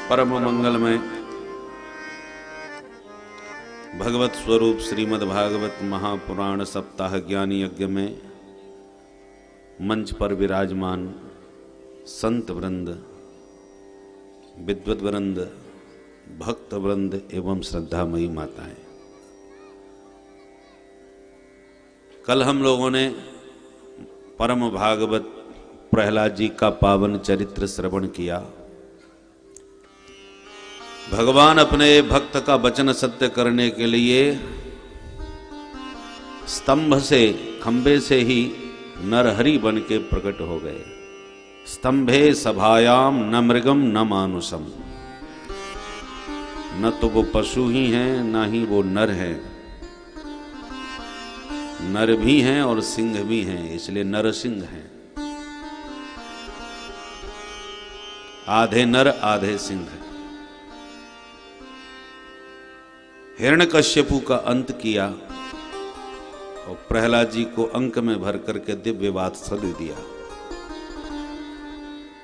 परम मंगलमय भगवत स्वरूप श्रीमद् भागवत महापुराण सप्ताह ज्ञान यज्ञ में मंच पर विराजमान संत वृंद, विद्वत वृंद, भक्त वृंद एवं श्रद्धामयी माताएं, कल हम लोगों ने परम भागवत प्रहलाद जी का पावन चरित्र श्रवण किया। भगवान अपने भक्त का वचन सत्य करने के लिए स्तंभ से, खंबे से ही नरहरि बन के प्रकट हो गए। स्तंभे सभायाम न मृगम न मानुषम, न तो वो पशु ही हैं न ही वो नर हैं। नर भी हैं और सिंह भी हैं, इसलिए नरसिंह हैं। आधे नर आधे सिंह। हिरण्यकश्यपु का अंत किया और प्रहलाद जी को अंक में भर करके दिव्य वात्सल्य दिया।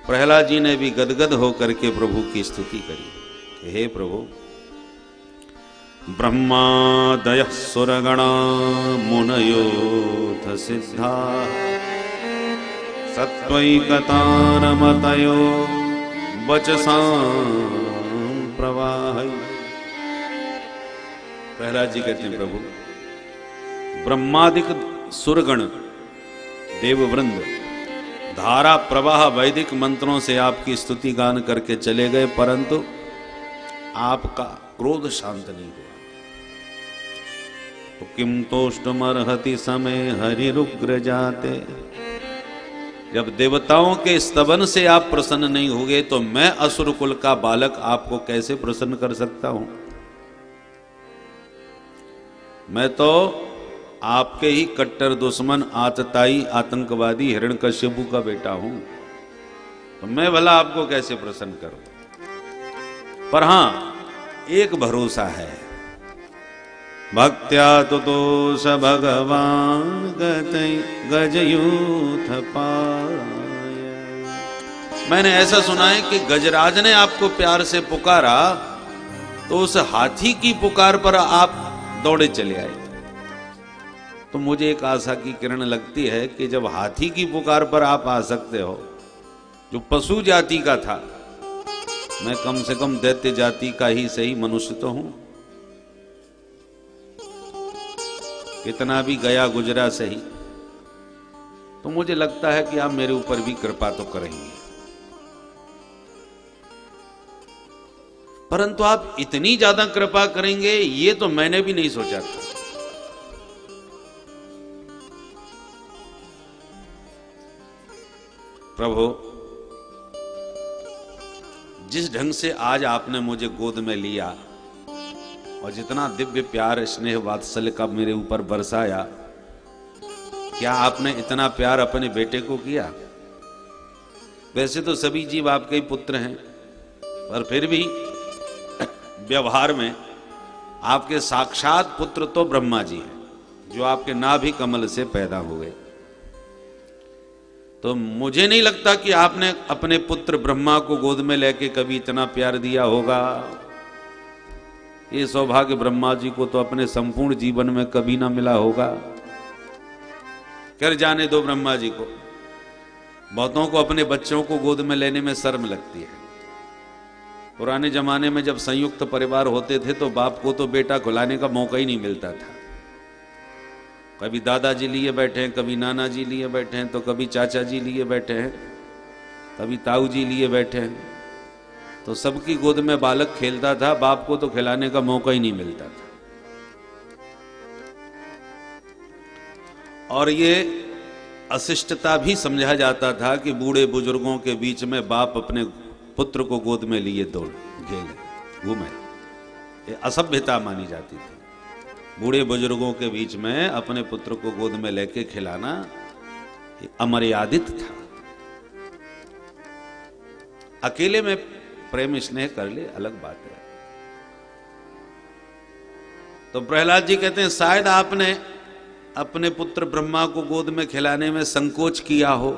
प्रहलाद जी ने भी गदगद होकर के प्रभु की स्तुति करी कि हे प्रभु, ब्रह्मादयः सुरगणा मुनयोऽथ सिद्धा सत्त्वैकतानमतयो वचसां प्रवाहै। प्रहलाद जी कहते हैं प्रभु, ब्रह्मादिक सुरगण देववृंद धारा प्रवाह वैदिक मंत्रों से आपकी स्तुति गान करके चले गए, परंतु आपका क्रोध शांत नहीं हुआ। तो किम तोष्टमर्हति समय हरिरुग्र जाते। जब देवताओं के स्तवन से आप प्रसन्न नहीं होगे तो मैं असुर कुल का बालक आपको कैसे प्रसन्न कर सकता हूं। मैं तो आपके ही कट्टर दुश्मन, आतताई, आतंकवादी हिरण्यकश्यपु का बेटा हूं, तो मैं भला आपको कैसे प्रसन्न करूं। पर हां, एक भरोसा है, भक्त्या तुतोष भगवान गतै गजयूथ पाय। मैंने ऐसा सुना है कि गजराज ने आपको प्यार से पुकारा तो उस हाथी की पुकार पर आप दौड़े चले आए। तो मुझे एक आशा की किरण लगती है कि जब हाथी की पुकार पर आप आ सकते हो, जो पशु जाति का था, मैं कम से कम दैत्य जाति का ही सही मनुष्य तो हूं, कितना भी गया गुजरा सही, तो मुझे लगता है कि आप मेरे ऊपर भी कृपा तो करेंगे। परंतु आप इतनी ज्यादा कृपा करेंगे ये तो मैंने भी नहीं सोचा था। प्रभु, जिस ढंग से आज आपने मुझे गोद में लिया और जितना दिव्य प्यार, स्नेह, वात्सल्य का मेरे ऊपर बरसाया, क्या आपने इतना प्यार अपने बेटे को किया? वैसे तो सभी जीव आपके ही पुत्र हैं, पर फिर भी व्यवहार में आपके साक्षात पुत्र तो ब्रह्मा जी हैं, जो आपके नाभि कमल से पैदा हुए। तो मुझे नहीं लगता कि आपने अपने पुत्र ब्रह्मा को गोद में लेके कभी इतना प्यार दिया होगा। ये सौभाग्य ब्रह्मा जी को तो अपने संपूर्ण जीवन में कभी ना मिला होगा। कर जाने दो ब्रह्मा जी को, बहुतों को अपने बच्चों को गोद में लेने में शर्म लगती है। पुराने जमाने में जब संयुक्त परिवार होते थे तो बाप को तो बेटा खिलाने का मौका ही नहीं मिलता था। कभी दादाजी लिए बैठे हैं, कभी नाना जी लिए बैठे हैं, तो कभी चाचा जी लिए बैठे हैं, कभी ताऊ जी लिए बैठे हैं, तो सबकी गोद में बालक खेलता था, बाप को तो खिलाने का मौका ही नहीं मिलता था। और ये अशिष्टता भी समझा जाता था कि बूढ़े बुजुर्गों के बीच में बाप अपने पुत्र को गोद में लिए दौड़ घेले घूमे, ये असभ्यता मानी जाती थी। बूढ़े बुजुर्गों के बीच में अपने पुत्र को गोद में लेके खिलाना ये अमर्यादित था। अकेले में प्रेम स्नेह कर ले अलग बात है, तो प्रहलाद जी कहते हैं शायद आपने अपने पुत्र ब्रह्मा को गोद में खिलाने में संकोच किया हो,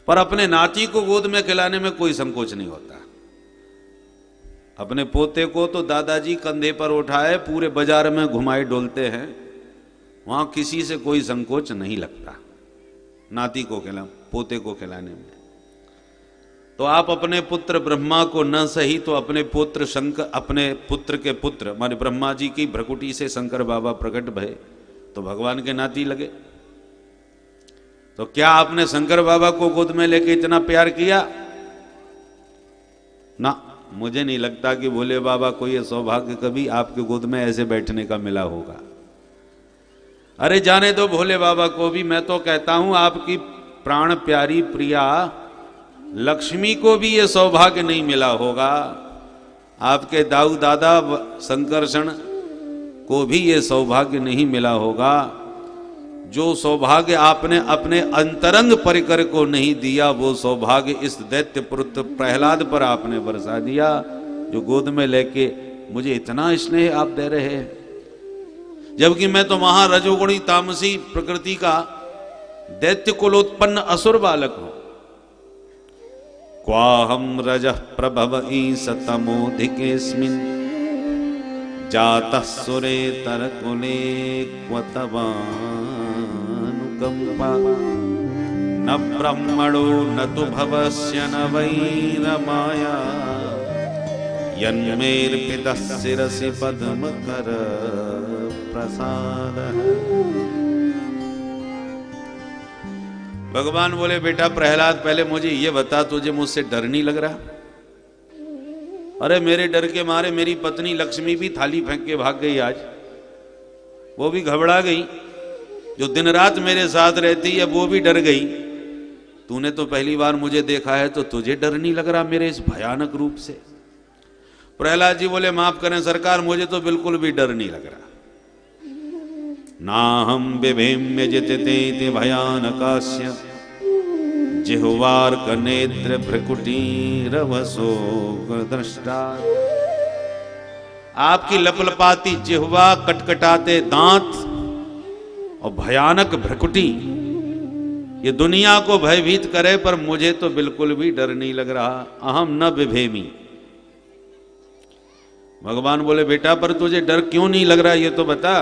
पर अपने नाती को गोद में खिलाने में कोई संकोच नहीं होता। अपने पोते को तो दादाजी कंधे पर उठाए पूरे बाजार में घुमाए डोलते हैं, वहां किसी से कोई संकोच नहीं लगता नाती को पोते को खिलाने में। तो आप अपने पुत्र ब्रह्मा को न सही तो अपने पुत्र शंकर, अपने पुत्र के पुत्र माने ब्रह्मा जी की भ्रकुटी से शंकर बाबा प्रकट भये तो भगवान के नाती लगे। तो क्या आपने शंकर बाबा को गोद में लेके इतना प्यार किया ना? मुझे नहीं लगता कि भोले बाबा को ये सौभाग्य कभी आपके गोद में ऐसे बैठने का मिला होगा। अरे जाने दो भोले बाबा को भी, मैं तो कहता हूं आपकी प्राण प्यारी प्रिया लक्ष्मी को भी ये सौभाग्य नहीं मिला होगा, आपके दाऊ दादा संकर्षण को भी ये सौभाग्य नहीं मिला होगा। जो सौभाग्य आपने अपने अंतरंग परिकर को नहीं दिया, वो सौभाग्य इस दैत्य पुत्र प्रहलाद पर आपने बरसा दिया, जो गोद में लेके मुझे इतना स्नेह आप दे रहे हैं, जबकि मैं तो वहां रजोगुणी तामसी प्रकृति का दैत्य कुलोत्पन्न असुर बालक हूं। क्वाहम रजः प्रभवई सतमोधिकेस्मिन् जातः सुरेतर कुले क्वतवानुकंपा न ब्रह्मणो न तु भवस्य न वैरमाया यन्मेर्पितः शिरसि पद्मकर प्रसाद। भगवान बोले बेटा प्रहलाद पहले मुझे ये बता, तुझे मुझसे डर नहीं लग रहा? अरे मेरे डर के मारे मेरी पत्नी लक्ष्मी भी थाली फेंक के भाग गई, आज वो भी घबरा गई, जो दिन रात मेरे साथ रहती है वो भी डर गई। तूने तो पहली बार मुझे देखा है तो तुझे डर नहीं लग रहा मेरे इस भयानक रूप से? प्रहलाद जी बोले माफ करें सरकार, मुझे तो बिल्कुल भी डर नहीं लग रहा। नाहं बिभेम्य जितेति भयानकास्य जिह्वार्क नेत्र भ्रकुटीरवसो दृष्टा। आपकी लपलपाती जिह्वा, कटकटाते दांत और भयानक भ्रकुटी ये दुनिया को भयभीत करे, पर मुझे तो बिल्कुल भी डर नहीं लग रहा। अहम न बिभेमी। भगवान बोले बेटा पर तुझे डर क्यों नहीं लग रहा ये तो बता।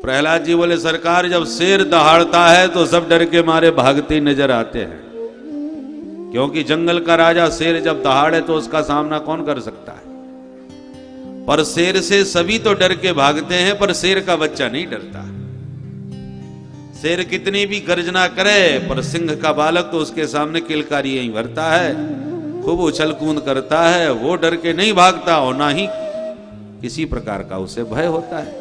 प्रहलाद जी बोले सरकार जब शेर दहाड़ता है तो सब डर के मारे भागते नजर आते हैं, क्योंकि जंगल का राजा शेर जब दहाड़े तो उसका सामना कौन कर सकता है। पर शेर से सभी तो डर के भागते हैं, पर शेर का बच्चा नहीं डरता। शेर कितनी भी गर्जना करे पर सिंह का बालक तो उसके सामने किलकारी यहीं भरता है, खूब उछल कूद करता है, वो डर के नहीं भागता और ना ही किसी प्रकार का उसे भय होता है।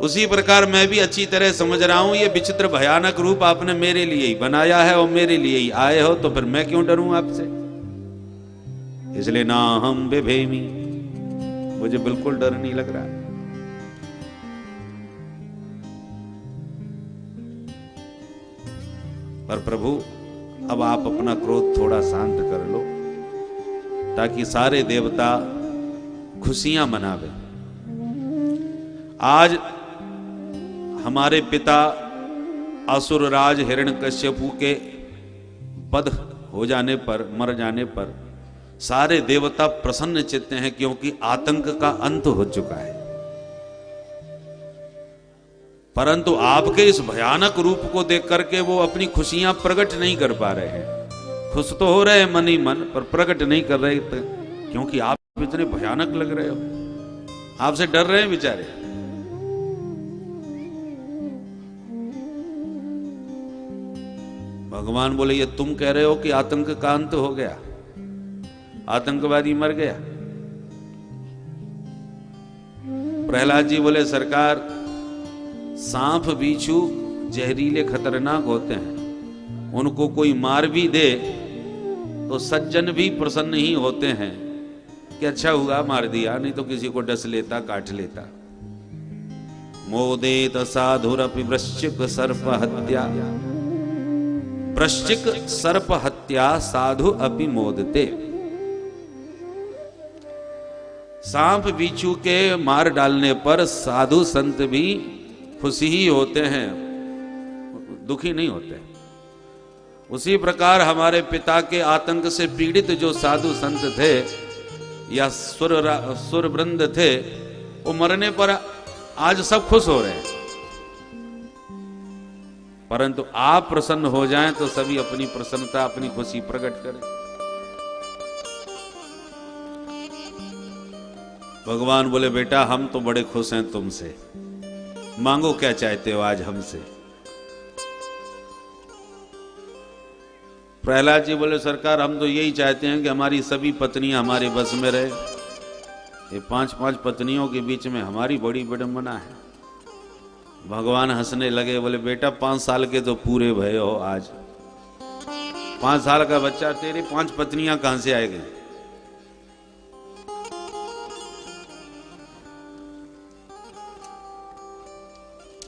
उसी प्रकार मैं भी अच्छी तरह समझ रहा हूं ये विचित्र भयानक रूप आपने मेरे लिए ही बनाया है और मेरे लिए ही आए हो, तो फिर मैं क्यों डरूं आपसे। इसलिए ना हम बिभेमी, मुझे बिल्कुल डर नहीं लग रहा। पर प्रभु अब आप अपना क्रोध थोड़ा शांत कर लो, ताकि सारे देवता खुशियां मनावे। आज हमारे पिता असुरराज हिरण्यकश्यपु के वध हो जाने पर, मर जाने पर सारे देवता प्रसन्न चित्त हैं, क्योंकि आतंक का अंत हो चुका है। परंतु आपके इस भयानक रूप को देख करके वो अपनी खुशियां प्रकट नहीं कर पा रहे हैं। खुश तो हो रहे हैं मन ही मन, पर प्रकट नहीं कर रहे, क्योंकि आप इतने भयानक लग रहे हो, आपसे डर रहे हैं बेचारे। भगवान बोले ये तुम कह रहे हो कि आतंक का अंत हो गया, आतंकवादी मर गया। प्रहलाद जी बोले सरकार सांप बिच्छू जहरीले खतरनाक होते हैं, उनको कोई मार भी दे तो सज्जन भी प्रसन्न ही होते हैं कि अच्छा हुआ मार दिया, नहीं तो किसी को डस लेता, काट लेता। मोदेत साधुरपि वृश्चिक सर्प हत्या, वृश्चिक सर्प हत्या साधु अपि मोदते। सांप बिच्छू के मार डालने पर साधु संत भी खुशी ही होते हैं, दुखी नहीं होते। उसी प्रकार हमारे पिता के आतंक से पीड़ित जो साधु संत थे या सुर वृंद थे, वो मरने पर आज सब खुश हो रहे हैं। परंतु आप प्रसन्न हो जाएं तो सभी अपनी प्रसन्नता, अपनी खुशी प्रकट करें। भगवान बोले बेटा हम तो बड़े खुश हैं तुमसे, मांगो क्या चाहते हो आज हमसे। प्रहलाद जी बोले सरकार हम तो यही चाहते हैं कि हमारी सभी पत्नियां हमारे बस में रहे। ये 5-5 पत्नियों के बीच में हमारी बड़ी विडंबना है। भगवान हंसने लगे, बोले बेटा 5 साल के तो पूरे भय हो आज, 5 साल का बच्चा, तेरी 5 पत्नियां कहां से आएगी।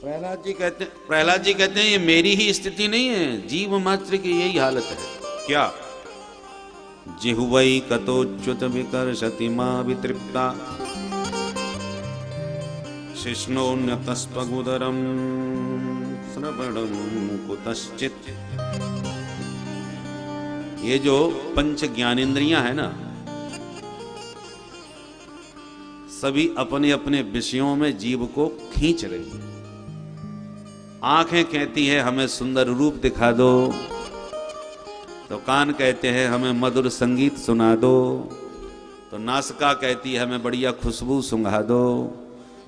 प्रहलाद जी कहते हैं ये मेरी ही स्थिति नहीं है, जीव मात्र की यही हालत है। क्या? जिह्वै कतोच्युत विकर्षति मां वितृप्ता शिष्णोन्यतस्त्वगुदरं श्रवणं कुतश्चित्। ये जो पंच ज्ञानेंद्रियां है ना, सभी अपने अपने विषयों में जीव को खींच रही है। आंखें कहती है हमें सुंदर रूप दिखा दो, तो कान कहते हैं हमें मधुर संगीत सुना दो, तो नासिका कहती है हमें बढ़िया खुशबू सुंघा दो,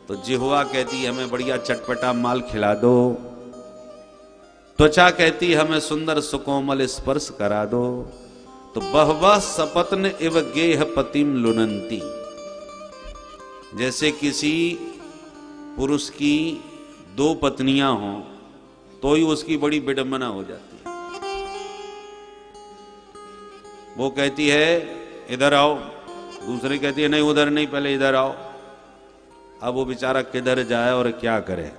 तो जिह्वा कहती है हमें बढ़िया चटपटा माल खिला दो, त्वचा कहती है हमें सुंदर सुकोमल स्पर्श करा दो, तो बहवः सपत्न इव गेह पतिम लुनंती। जैसे किसी पुरुष की 2 पत्नियां हों तो ही उसकी बड़ी विडंबना हो जाती है। वो कहती है इधर आओ, दूसरी कहती है नहीं उधर नहीं, पहले इधर आओ। अब वो बेचारा किधर जाए और क्या करे।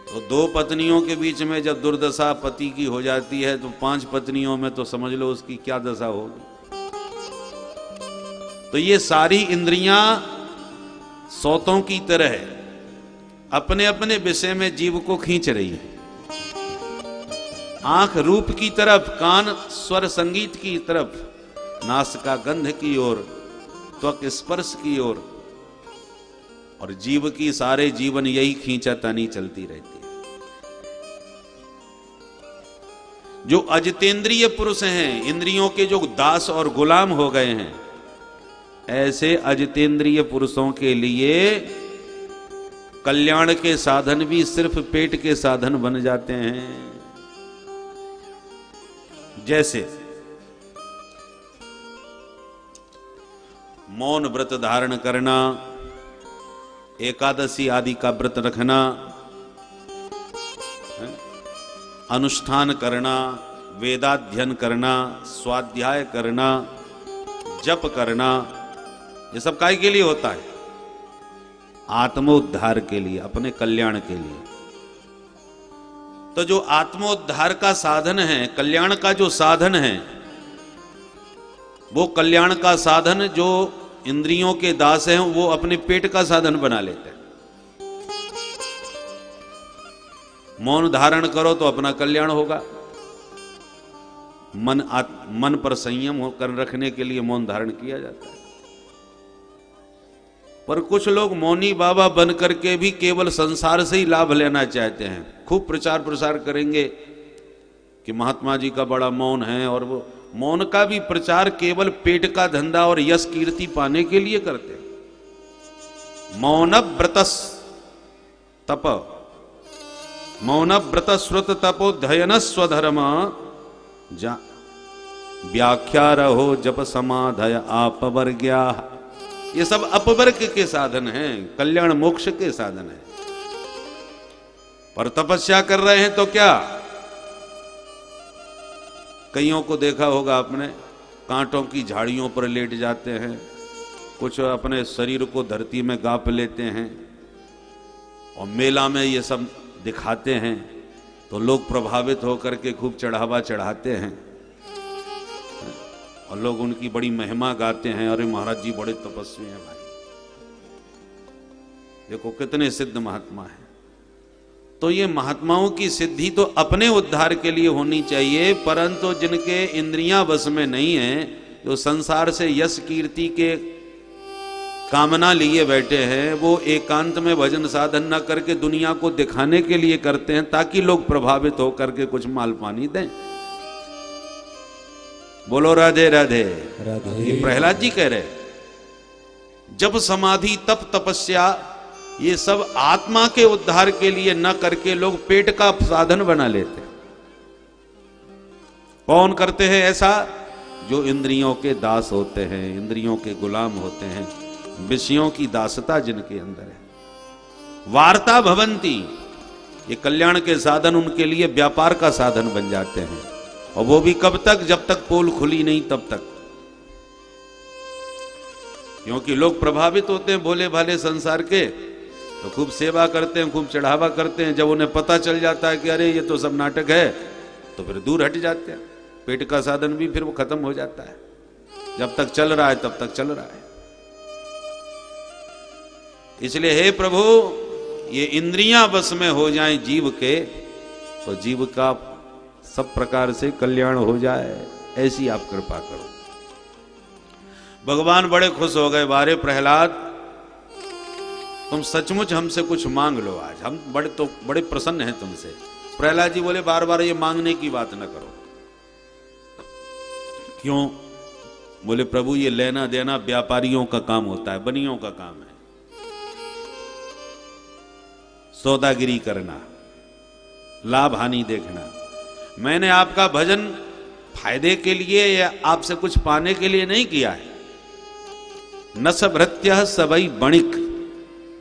तो 2 पत्नियों के बीच में जब दुर्दशा पति की हो जाती है तो 5 पत्नियों में तो समझ लो उसकी क्या दशा होगी। तो ये सारी इंद्रियां सौतों की तरह अपने अपने विषय में जीव को खींच रही है। आंख रूप की तरफ, कान स्वर संगीत की तरफ, नासिका गंध की ओर, त्वक स्पर्श की ओर, और जीव की सारे जीवन यही खींचातानी चलती रहती है। जो अजितेंद्रिय पुरुष हैं, इंद्रियों के जो दास और गुलाम हो गए हैं, ऐसे अजितेंद्रिय पुरुषों के लिए कल्याण के साधन भी सिर्फ पेट के साधन बन जाते हैं। जैसे मौन व्रत धारण करना, एकादशी आदि का व्रत रखना, अनुष्ठान करना, वेदाध्ययन करना, स्वाध्याय करना, जप करना, ये सब काय के लिए होता है? आत्मोद्धार के लिए, अपने कल्याण के लिए। तो जो आत्मोद्धार का साधन है, कल्याण का जो साधन है, वो कल्याण का साधन जो इंद्रियों के दास हैं वो अपने पेट का साधन बना लेते हैं। मौन धारण करो तो अपना कल्याण होगा। मन पर संयम कर रखने के लिए मौन धारण किया जाता है। पर कुछ लोग मौनी बाबा बन करके भी केवल संसार से ही लाभ लेना चाहते हैं। खूब प्रचार प्रसार करेंगे कि महात्मा जी का बड़ा मौन है, और वो मौन का भी प्रचार केवल पेट का धंधा और यश कीर्ति पाने के लिए करते हैं। मौन व्रतस तप, मौन व्रत श्रुत तपोध्ययन स्वधर्म व्याख्या रहो जप समाधय अपवर्ग्या। ये सब अपवर्ग के साधन हैं, कल्याण मोक्ष के साधन हैं। पर तपस्या कर रहे हैं तो क्या? कईयों को देखा होगा आपने, कांटों की झाड़ियों पर लेट जाते हैं, कुछ अपने शरीर को धरती में गाप लेते हैं, और मेला में ये सब दिखाते हैं, तो लोग प्रभावित होकर के खूब चढ़ावा चढ़ाते हैं। और लोग उनकी बड़ी महिमा गाते हैं, अरे महाराज जी बड़े तपस्वी हैं भाई, देखो कितने सिद्ध महात्मा हैं। तो ये महात्माओं की सिद्धि तो अपने उद्धार के लिए होनी चाहिए, परंतु जिनके इंद्रियां बस में नहीं है, जो संसार से यश कीर्ति के कामना लिए बैठे हैं, वो एकांत में भजन साधन न करके दुनिया को दिखाने के लिए करते हैं ताकि लोग प्रभावित हो करके कुछ माल पानी दें। बोलो राधे राधे राधे। ये प्रहलाद जी कह रहे, जब समाधि तप तपस्या ये सब आत्मा के उद्धार के लिए न करके लोग पेट का साधन बना लेते हैं। कौन करते हैं ऐसा? जो इंद्रियों के दास होते हैं, इंद्रियों के गुलाम होते हैं, विषयों की दासता जिनके अंदर है। वार्ता भवंती, ये कल्याण के साधन उनके लिए व्यापार का साधन बन जाते हैं, और वो भी कब तक? जब तक पोल खुली नहीं तब तक। क्योंकि लोग प्रभावित होते हैं भोले भाले संसार के, तो खूब सेवा करते हैं, खूब चढ़ावा करते हैं। जब उन्हें पता चल जाता है कि अरे ये तो सब नाटक है, तो फिर दूर हट जाते हैं। पेट का साधन भी फिर वो खत्म हो जाता है। जब तक चल रहा है तब तक चल रहा है। इसलिए हे प्रभु, ये इंद्रियां बस में हो जाएं जीव के, तो जीव का सब प्रकार से कल्याण हो जाए, ऐसी आप कृपा करो। भगवान बड़े खुश हो गए, बारे प्रहलाद तुम सचमुच हमसे कुछ मांग लो, आज हम बड़े प्रसन्न हैं तुमसे। प्रहलाद जी बोले, बार बार ये मांगने की बात न करो। क्यों? बोले प्रभु ये लेना देना व्यापारियों का काम होता है, बनियों का काम है, सौदागिरी करना, लाभ हानि देखना। मैंने आपका भजन फायदे के लिए या आपसे कुछ पाने के लिए नहीं किया है। न सभृत्य सबई बणिक,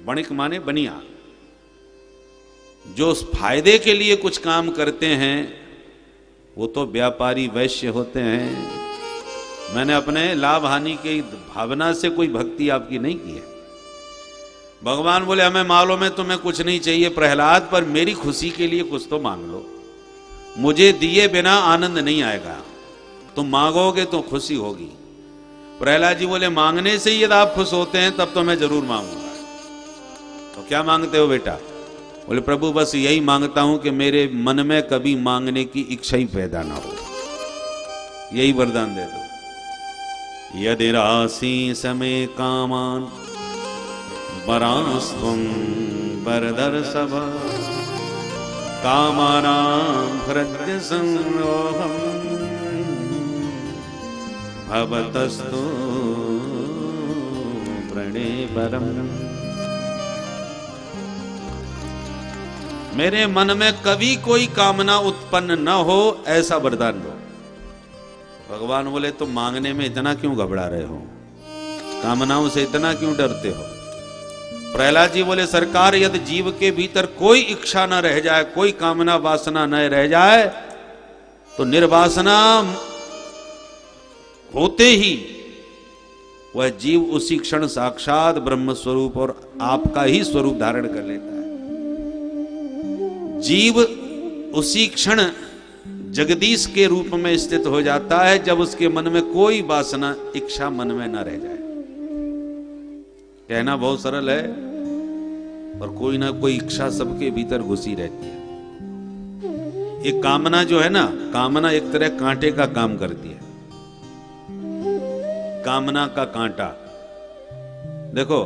बणिक माने बनिया, जो फायदे के लिए कुछ काम करते हैं वो तो व्यापारी वैश्य होते हैं। मैंने अपने लाभ हानि की भावना से कोई भक्ति आपकी नहीं की है। भगवान बोले, हमें मालूम है तुम्हें कुछ नहीं चाहिए प्रहलाद, पर मेरी खुशी के लिए कुछ तो मांग लो। मुझे दिए बिना आनंद नहीं आएगा, तुम मांगोगे तो खुशी होगी। प्रहलाद जी बोले, मांगने से ही यदि आप खुश होते हैं तब तो मैं जरूर मांगूंगा। तो क्या मांगते हो बेटा? बोले प्रभु बस यही मांगता हूं कि मेरे मन में कभी मांगने की इच्छा ही पैदा ना हो, यही वरदान दे दो। यदि राशि समय कामान वरांस्त्वं वरदर सभा कामानां हृदय संरोहम् भवतस्तु प्रणेपरम्। मेरे मन में कभी कोई कामना उत्पन्न न हो, ऐसा वरदान दो। भगवान बोले, तो मांगने में इतना क्यों घबरा रहे हो? कामनाओं से इतना क्यों डरते हो? प्रहलाद जी बोले, सरकार यदि जीव के भीतर कोई इच्छा न रह जाए, कोई कामना वासना न रह जाए, तो निर्वासना होते ही वह जीव उसी क्षण साक्षात ब्रह्म स्वरूप और आपका ही स्वरूप धारण कर लेता है। जीव उसी क्षण जगदीश के रूप में स्थित हो जाता है जब उसके मन में कोई वासना इच्छा मन में न रह जाए। कहना बहुत सरल है, पर कोई ना कोई इच्छा सबके भीतर घुसी रहती है। एक कामना जो है ना, कामना एक तरह कांटे का काम करती है। कामना का कांटा, देखो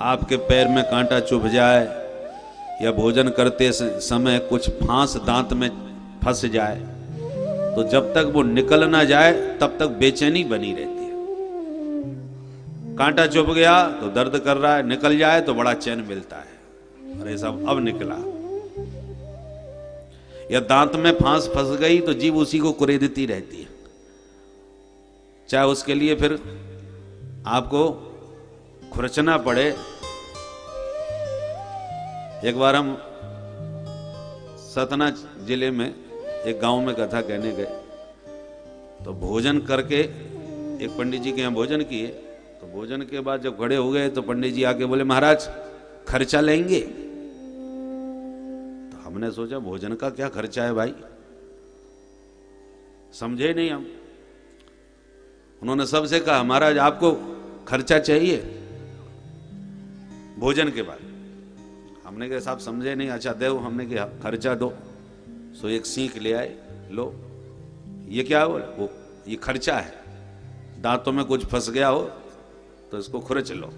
आपके पैर में कांटा चुभ जाए या भोजन करते समय कुछ फांस दांत में फंस जाए, तो जब तक वो निकल ना जाए तब तक बेचैनी बनी रहती है। कांटा चुभ गया तो दर्द कर रहा है, निकल जाए तो बड़ा चैन मिलता है, अरे सब अब निकला। या दांत में फांस फंस गई तो जीभ उसी को कुरेदती रहती है, चाहे उसके लिए फिर आपको खुरचना पड़े। एक बार हम सतना जिले में एक गांव में कथा कहने गए, तो भोजन करके एक पंडित जी के यहाँ भोजन किए। तो भोजन के बाद जब खड़े हो गए तो पंडित जी आके बोले, महाराज खर्चा लेंगे? तो हमने सोचा भोजन का क्या खर्चा है भाई, समझे नहीं हम। उन्होंने सबसे कहा महाराज आपको खर्चा चाहिए भोजन के बाद। हमने कहा साहब समझे नहीं, अच्छा दे। हमने कहा खर्चा दो। सो एक सीख ले आए, लो ये क्या हो, वो ये खर्चा है, दांतों में कुछ फंस गया हो तो इसको खुरच लो।